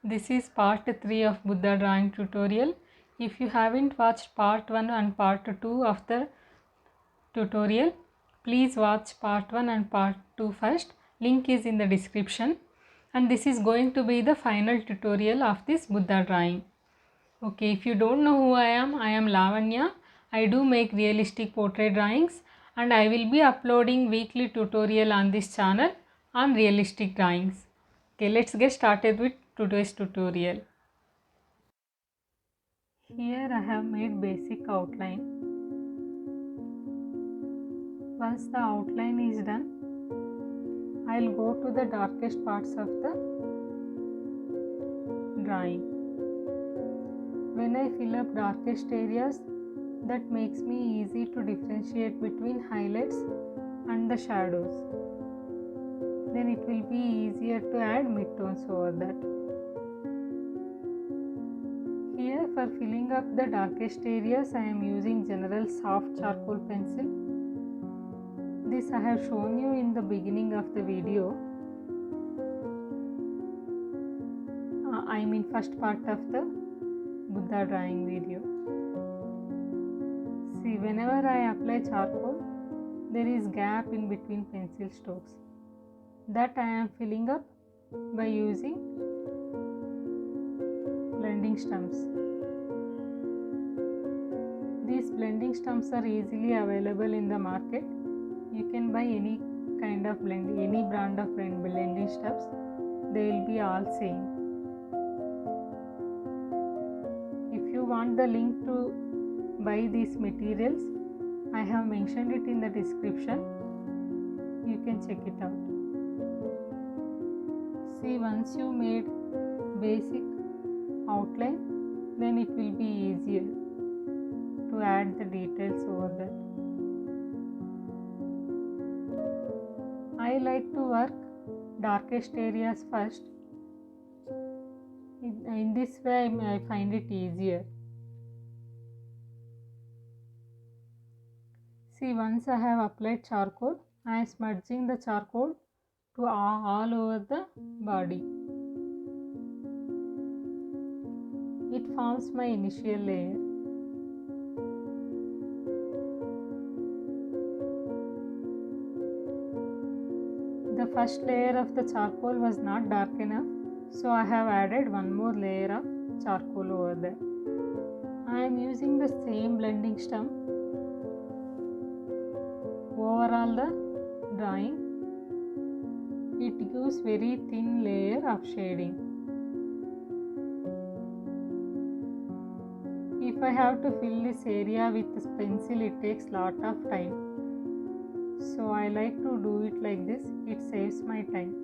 This is part 3 of Buddha drawing tutorial. If you haven't watched part 1 and part 2 of the tutorial, please watch part 1 and part 2 first. Link is in the description. And this is going to be the final tutorial of this Buddha drawing. Okay, if you don't know who I am Lavanya. I do make realistic portrait drawings and I will be uploading weekly tutorial on this channel on realistic drawings. Okay, let's get started with today's tutorial. Here I have made basic outline. Once the outline is done, I'll go to the darkest parts of the drawing. When I fill up darkest areas, that makes me easy to differentiate between highlights and the shadows. Then it will be easier to add midtones over that. Here for filling up the darkest areas, I am using general soft charcoal pencil. This I have shown you in the beginning of the video. I mean first part of the Buddha drawing video. See, whenever I apply charcoal, there is gap in between pencil strokes. That I am filling up by using blending stumps. These blending stumps are easily available in the market. You can buy any kind of any brand of blending stumps. They will be all same. If you want the link to buy these materials, I have mentioned it in the description. You can check it out. See, once you made basic outline, then it will be easier to add the details over that. I like to work darkest areas first. In this way I find it easier. See, once I have applied charcoal, I am smudging the charcoal to all over the body. It forms my initial layer. The first layer of the charcoal was not dark enough, so I have added one more layer of charcoal over there. I am using the same blending stump overall the drawing. It gives very thin layer of shading. If I have to fill this area with this pencil, it takes lot of time. So I like to do it like this. It saves my time.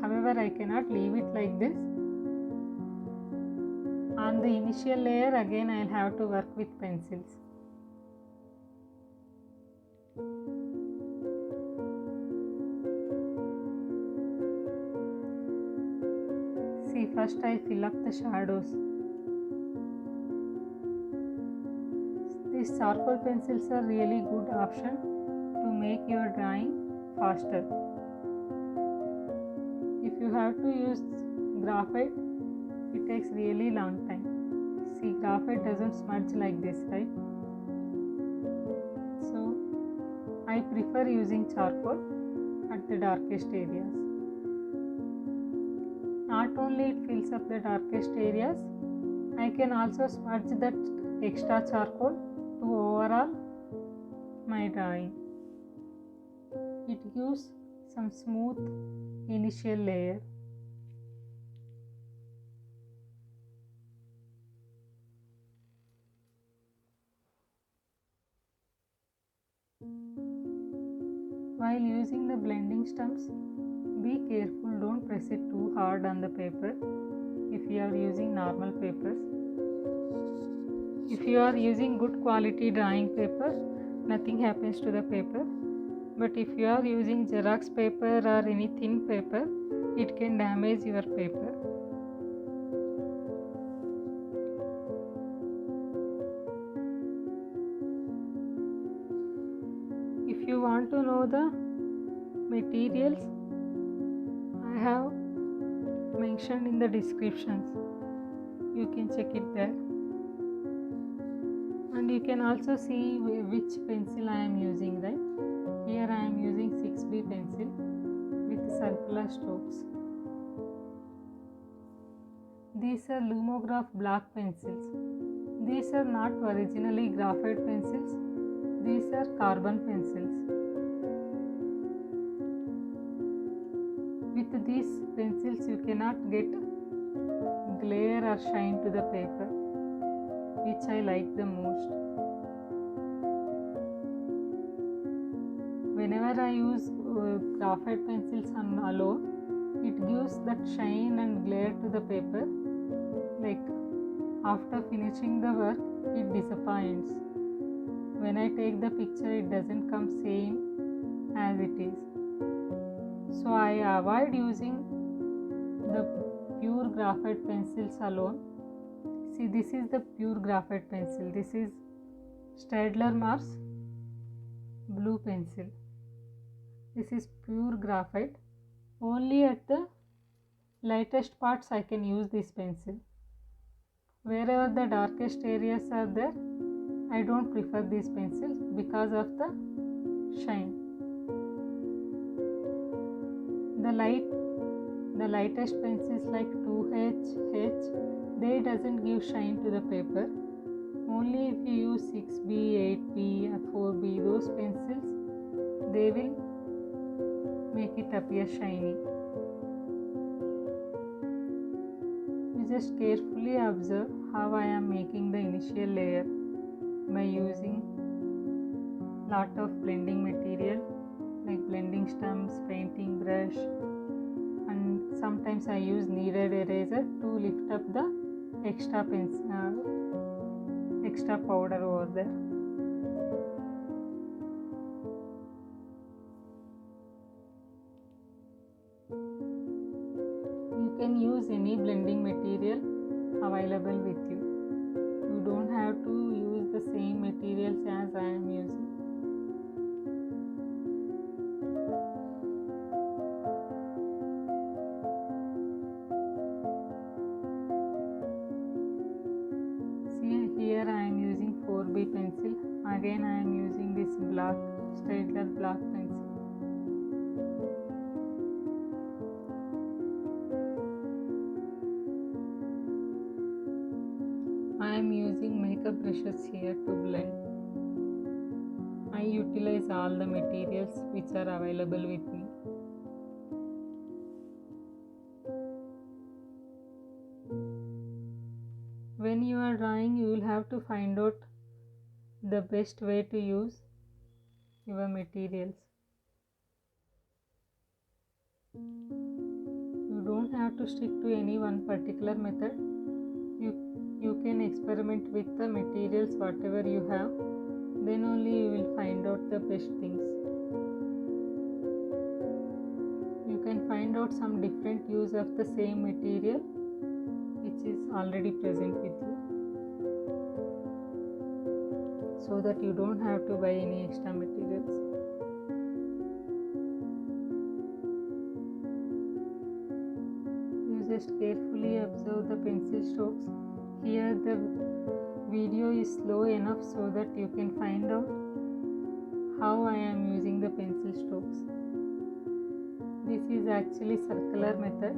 However, I cannot leave it like this. On the initial layer, again I will have to work with pencils. See, first I fill up the shadows. These charcoal pencils are really good option to make your drawing faster. If you have to use graphite, it takes really long time. See, graphite doesn't smudge like this, right? So I prefer using charcoal at the darkest areas. Not only it fills up the darkest areas, I can also smudge that extra charcoal to overall my drawing. It gives some smooth initial layer. While using the blending stumps, be careful, don't press it too hard on the paper if you are using normal papers. If you are using good quality drawing paper, nothing happens to the paper. But if you are using Xerox paper or any thin paper, it can damage your paper. If you want to know the materials, I have mentioned in the descriptions. You can check it there. And you can also see which pencil I am using, right? Here I am using 6B pencil with circular strokes. These are Lumograph black pencils. These are not originally graphite pencils. These are carbon pencils. With these pencils you cannot get glare or shine to the paper, which I like the most. Whenever I use graphite pencils alone, it gives that shine and glare to the paper. Like after finishing the work, it disappoints. When I take the picture, it doesn't come same as it is. So I avoid using the pure graphite pencils alone. See, this is the pure graphite pencil. This is Staedtler Mars blue pencil. This is pure graphite. Only at the lightest parts I can use this pencil. Wherever the darkest areas are there, I don't prefer these pencils because of the shine. The lightest pencils like 2H, H, they doesn't give shine to the paper. Only if you use 6B, 8B, 4B, those pencils, they will make it appear shiny. You just carefully observe how I am making the initial layer by using lot of blending material like blending stumps, painting brush, and sometimes I use kneaded eraser to lift up the extra powder over there. You can use any blending material available with you. You don't have to use the same materials as I am using. See, here I am using 4B pencil. Again I am using this black Staedtler black pencil. I am using makeup brushes here to blend. I utilize all the materials which are available with me. When you are drawing, you will have to find out the best way to use your materials. You don't have to stick to any one particular method. You can experiment with the materials whatever you have, then only you will find out the best things. You can find out some different use of the same material which is already present with you, so that you don't have to buy any extra materials. You just carefully observe the pencil strokes. Here the video is slow enough so that you can find out how I am using the pencil strokes. This is actually circular method,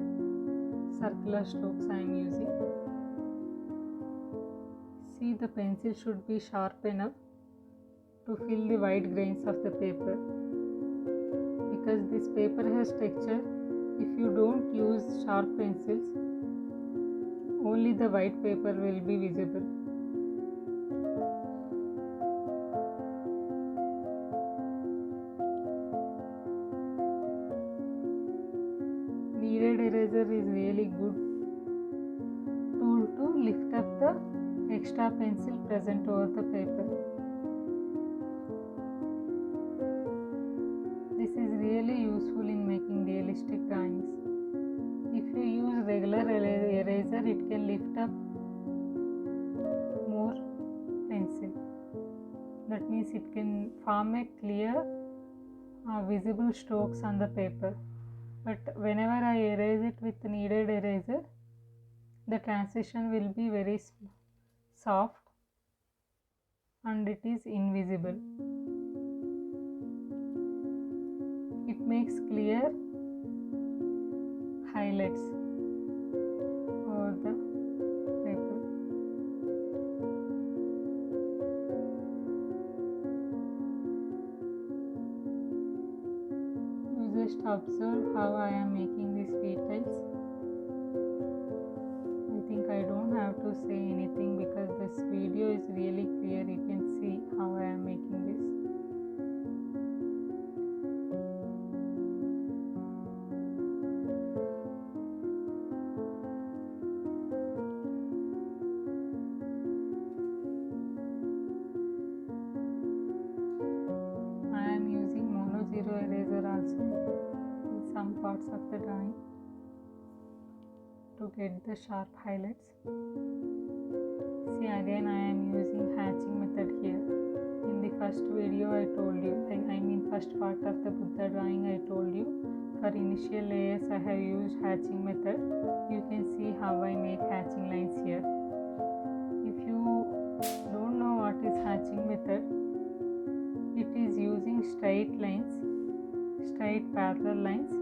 circular strokes I am using. See, the pencil should be sharp enough to fill the white grains of the paper. Because this paper has texture, if you don't use sharp pencils, only the white paper will be visible. Kneaded eraser is really good tool to lift up the extra pencil present over the paper. This is really useful in making realistic drawings. If you use regular eraser, it can lift up more pencil. That means it can form a clear visible strokes on the paper. but whenever I erase it with kneaded eraser, the transition will be very soft and it is invisible. It makes clear highlights over the paper. You just observe how I am making these details. I think I don't have to say anything because this video is really clear. You can see how I am making this. I am using mono zero eraser also in some parts of the drawing to get the sharp highlights. See, again I am using hatching method here. In the first video I told you, first part of the Buddha drawing I told you, for initial layers I have used hatching method. You can see how I make hatching lines here. If you don't know what is hatching method, it is using straight lines, straight parallel lines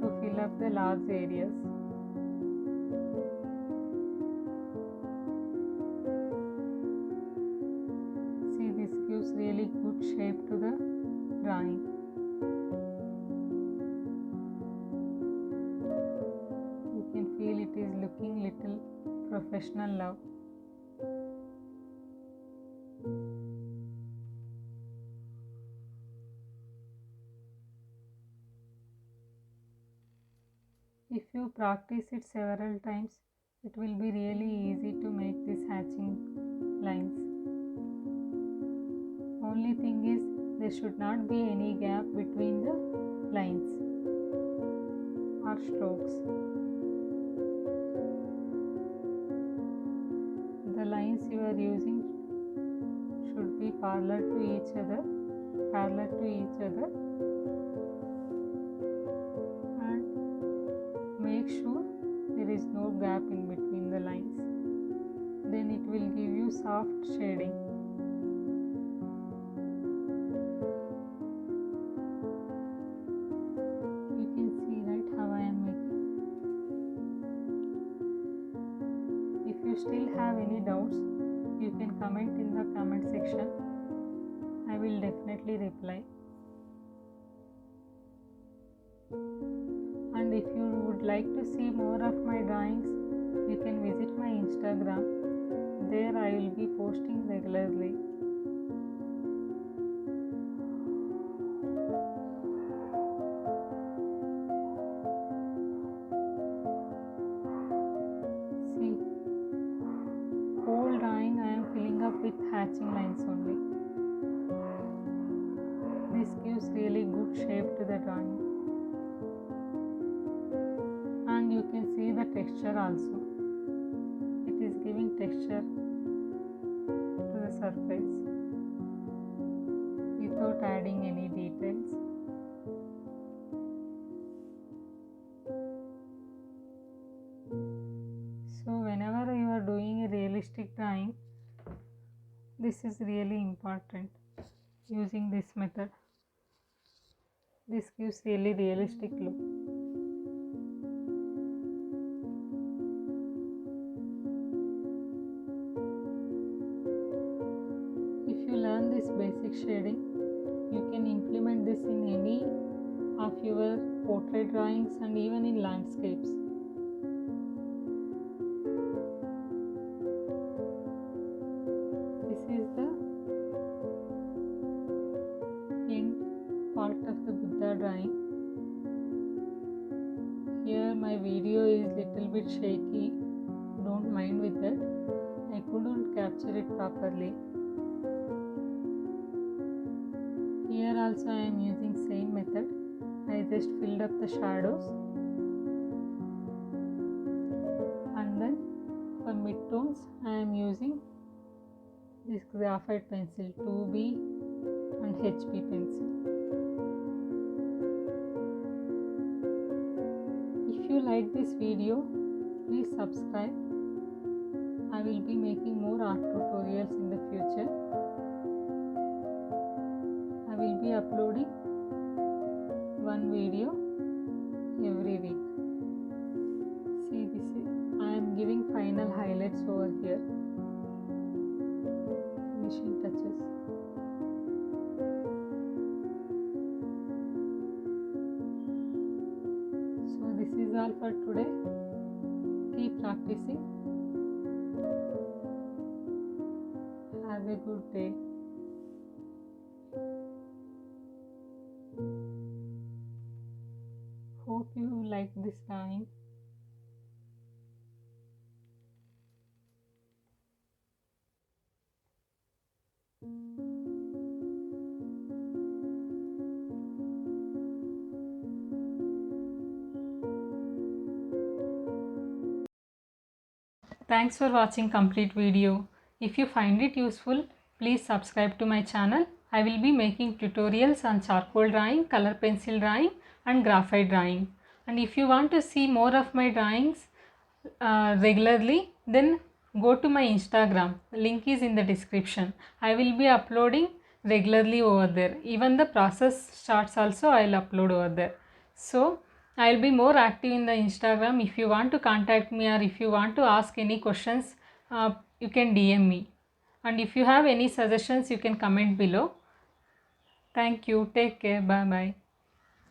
to fill up the large areas. See, this gives really good shape to the drawing. You can feel it is looking little professional now. If you practice it several times, it will be really easy to make these hatching lines. Only thing is, there should not be any gap between the lines or strokes. The lines you are using should be parallel to each other, and make sure there is no gap in between the lines. Then it will give you soft shading. You can see right how I am making. If you still have any doubts, you can comment in the comment section. I will definitely reply. And if you would like to see more of my drawings, you can visit my Instagram. There I will be posting regularly. See, whole drawing I am filling up with hatching lines only. This gives really good shape to the drawing. And you can see the texture also. It is giving texture to the surface without adding any details. So whenever you are doing a realistic drawing, this is really important, using this method. This gives really realistic look. If you learn this basic shading, you can implement this in any of your portrait drawings and even in landscapes. This is the end part of the Buddha drawing. Here my video is little bit shaky, don't mind with that. I couldn't capture it properly. Here also I am using same method. I just filled up the shadows, and then for midtones I am using this graphite pencil 2B and HB pencil. you like this video, please subscribe. I will be making more art tutorials in the future. I will be uploading one video every week. See, this is, I am giving final highlights over here. Finishing touches. So this is all for today. Keep practicing. Have a good day. Hope you like this drawing. Thanks for watching complete video. If you find it useful, please subscribe to my channel. I will be making tutorials on charcoal drawing, color pencil drawing and graphite drawing. And if you want to see more of my drawings regularly, then go to my Instagram. Link is in the description. I will be uploading regularly over there. Even the process charts also I will upload over there. So I will be more active in the Instagram. If you want to contact me or if you want to ask any questions, you can DM me. And if you have any suggestions, you can comment below. Thank you. Take care. Bye bye.